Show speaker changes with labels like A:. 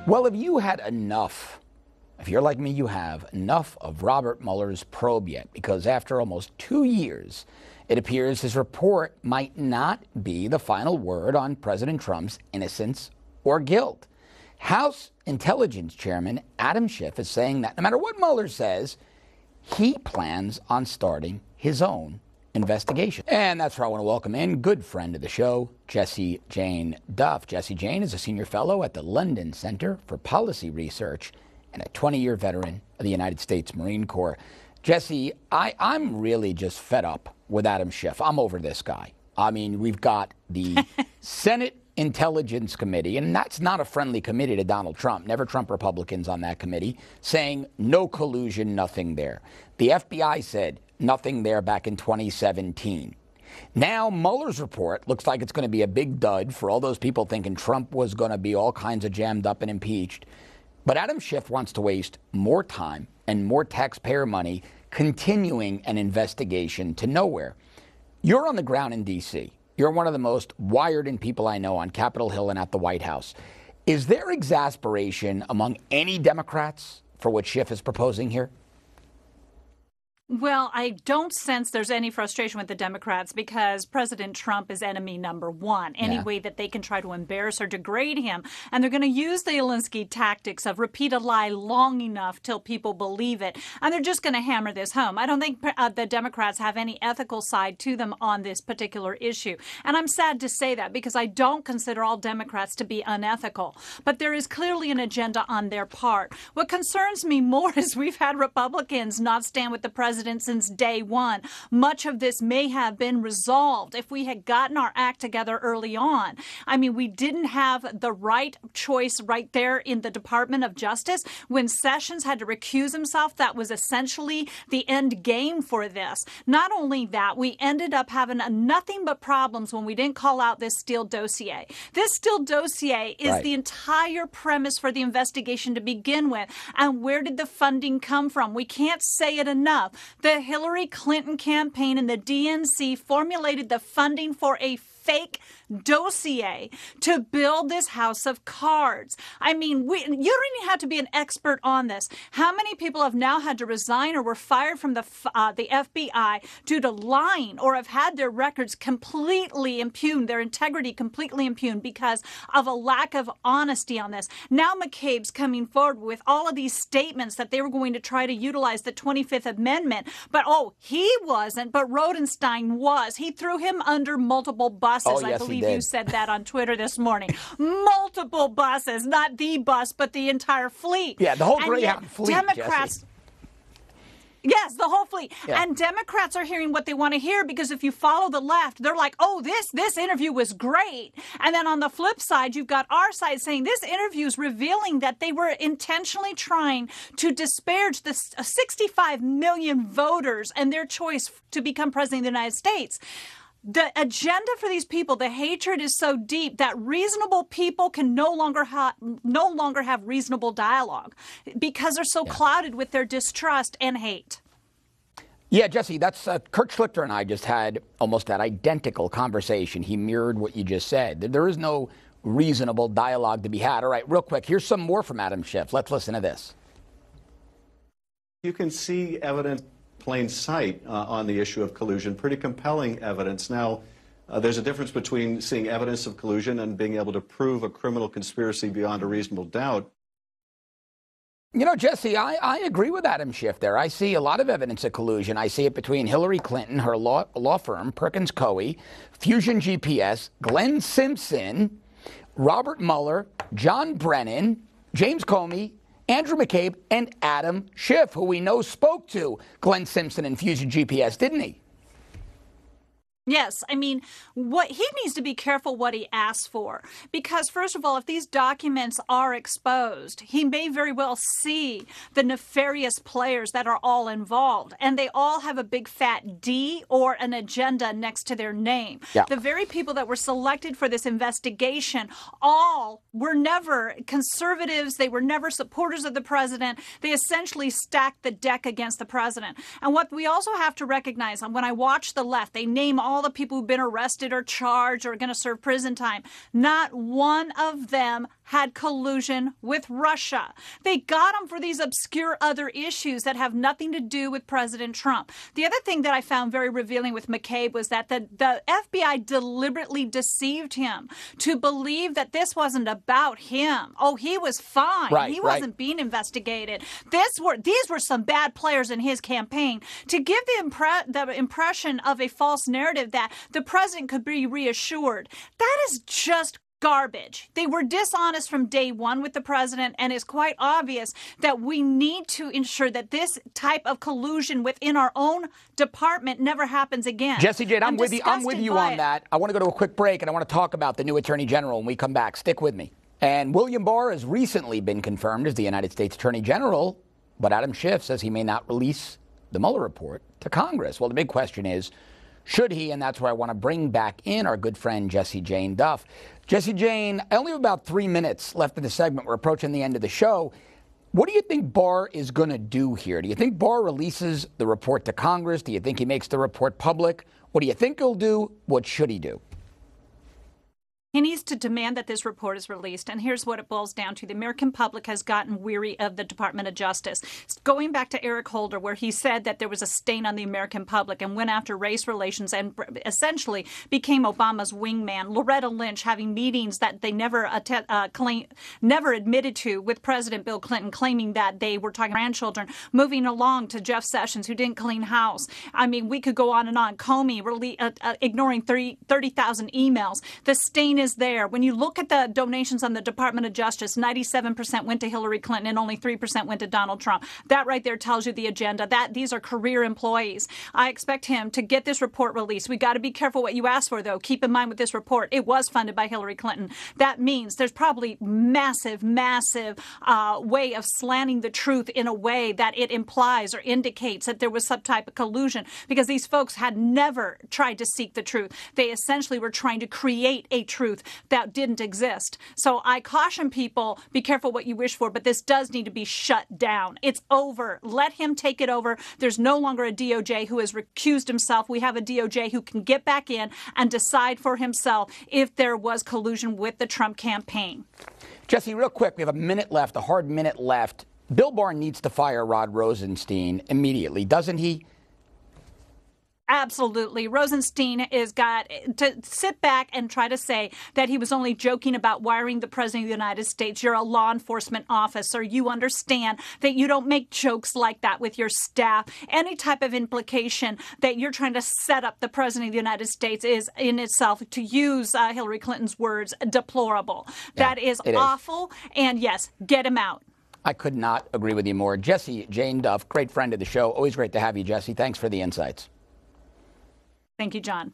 A: Well, have you had enough? If you're like me, you have enough of Robert Mueller's probe yet, because after almost 2 years, it appears his report might not be the final word on President Trump's innocence or guilt. House Intelligence Chairman Adam Schiff is saying that no matter what Mueller says, he plans on starting his own investigation. And that's where I want to welcome in good friend of the show, Jessie Jane Duff. Jessie Jane is a senior fellow at the London Center for Policy Research and a 20-year veteran of the United States Marine Corps. Jessie, I'm really just fed up with Adam Schiff. I'm over this guy. I mean, we've got the Senate Intelligence Committee, and that's not a friendly committee to Donald Trump. Never Trump Republicans on that committee, saying no collusion, nothing there. The FBI said nothing there back in 2017. Now Mueller's report looks like it's going to be a big dud for all those people thinking Trump was going to be all kinds of jammed up and impeached. But Adam Schiff wants to waste more time and more taxpayer money continuing an investigation to nowhere. You're on the ground in D.C. You're one of the most wired-in people I know on Capitol Hill and at the White House. Is there exasperation among any Democrats for what Schiff is proposing here?
B: Well, I don't sense there's any frustration with the Democrats because President Trump is enemy number one. Any way that they can try to embarrass or degrade him. And they're going to use the Alinsky tactics of repeat a lie long enough till people believe it. And they're just going to hammer this home. I don't think the Democrats have any ethical side to them on this particular issue. And I'm sad to say that because I don't consider all Democrats to be unethical. But there is clearly an agenda on their part. What concerns me more is we've had Republicans not stand with the president since day one. Much of this may have been resolved if we had gotten our act together early on. I mean, we didn't have the right choice right there in the Department of Justice. When Sessions had to recuse himself, that was essentially the end game for this. Not only that, we ended up having nothing but problems when we didn't call out this Steele dossier. This Steele dossier is the entire premise for the investigation to begin with. And where did the funding come from? We can't say it enough. The Hillary Clinton campaign and the DNC formulated the funding for a fake dossier to build this house of cards. I mean, you don't even have to be an expert on this. How many people have now had to resign or were fired from the FBI due to lying or have had their records completely impugned, their integrity completely impugned because of a lack of honesty on this? Now McCabe's coming forward with all of these statements that they were going to try to utilize the 25th Amendment. But, he wasn't, but Rodenstein was. He threw him under multiple buses. I believe you said that on Twitter this morning. Multiple buses, not the bus, but the entire fleet.
A: Yeah, the whole Greyhound fleet,
B: Democrats,
A: Jessie.
B: Yes, the whole fleet. Yeah. And Democrats are hearing what they want to hear because if you follow the left, they're like, this interview was great. And then on the flip side, you've got our side saying this interview is revealing that they were intentionally trying to disparage the 65 million voters and their choice to become president of the United States. The agenda for these people, the hatred is so deep that reasonable people can no longer have reasonable dialogue because they're so clouded with their distrust and hate.
A: Yeah, Jessie, that's Kurt Schlichter and I just had almost that identical conversation. He mirrored what you just said. There is no reasonable dialogue to be had. All right, real quick, here's some more from Adam Schiff. Let's listen to this.
C: You can see evidence plain sight on the issue of collusion, pretty compelling evidence. Now, there's a difference between seeing evidence of collusion and being able to prove a criminal conspiracy beyond a reasonable doubt.
A: You know, Jessie, I agree with Adam Schiff there. I see a lot of evidence of collusion. I see it between Hillary Clinton, her law firm, Perkins Coie, Fusion GPS, Glenn Simpson, Robert Mueller, John Brennan, James Comey, Andrew McCabe, and Adam Schiff, who we know spoke to Glenn Simpson and Fusion GPS, didn't he?
B: Yes, I mean, what he needs to be careful what he asks for, because first of all, if these documents are exposed, he may very well see the nefarious players that are all involved, and they all have a big fat D or an agenda next to their name. Yeah. The very people that were selected for this investigation all were never conservatives. They were never supporters of the president. They essentially stacked the deck against the president. And what we also have to recognize, when I watch the left, they name all the people who've been arrested or charged or are going to serve prison time. Not one of them had collusion with Russia. They got him for these obscure other issues that have nothing to do with President Trump. The other thing that I found very revealing with McCabe was that the FBI deliberately deceived him to believe that this wasn't about him. Oh, he was fine.
A: Right,
B: he wasn't being investigated. These were some bad players in his campaign to give the impression of a false narrative that the president could be reassured. That is just garbage. They were dishonest from day one with the president, and it's quite obvious that we need to ensure that this type of collusion within our own department never happens again.
A: Jessie Jane, I'm with you on that. I want to go to a quick break, and I want to talk about the new Attorney General when we come back. Stick with me. And William Barr has recently been confirmed as the United States Attorney General, but Adam Schiff says he may not release the Mueller report to Congress. Well, the big question is, should he? And that's where I want to bring back in our good friend Jessie Jane Duff. Jessie Jane, I only have about 3 minutes left in the segment. We're approaching the end of the show. What do you think Barr is going to do here? Do you think Barr releases the report to Congress? Do you think he makes the report public? What do you think he'll do? What should he do?
B: He needs to demand that this report is released. And here's what it boils down to. The American public has gotten weary of the Department of Justice. Going back to Eric Holder, where he said that there was a stain on the American public and went after race relations and essentially became Obama's wingman. Loretta Lynch having meetings that they never admitted to with President Bill Clinton, claiming that they were talking grandchildren. Moving along to Jeff Sessions, who didn't clean house. I mean, we could go on and on. Comey ignoring 30,000 emails. The stain is there. When you look at the donations on the Department of Justice, 97% went to Hillary Clinton and only 3% went to Donald Trump. That right there tells you the agenda. That these are career employees. I expect him to get this report released. We got to be careful what you ask for, though. Keep in mind with this report, it was funded by Hillary Clinton. That means there's probably massive way of slanting the truth in a way that it implies or indicates that there was some type of collusion, because these folks had never tried to seek the truth. They essentially were trying to create a truth that didn't exist. So I caution people, be careful what you wish for, but this does need to be shut down. It's over. Let him take it over. There's no longer a DOJ who has recused himself. We have a DOJ who can get back in and decide for himself if there was collusion with the Trump campaign.
A: Jessie, real quick, we have a minute left, a hard minute left. Bill Barr needs to fire Rod Rosenstein immediately, doesn't he?
B: Absolutely. Rosenstein has got to sit back and try to say that he was only joking about wiring the President of the United States. You're a law enforcement officer. You understand that you don't make jokes like that with your staff. Any type of implication that you're trying to set up the President of the United States is in itself, to use Hillary Clinton's words, deplorable. Yeah, that is awful. And yes, get him out.
A: I could not agree with you more. Jessie Jane Duff, great friend of the show. Always great to have you, Jessie. Thanks for the insights.
B: Thank you, John.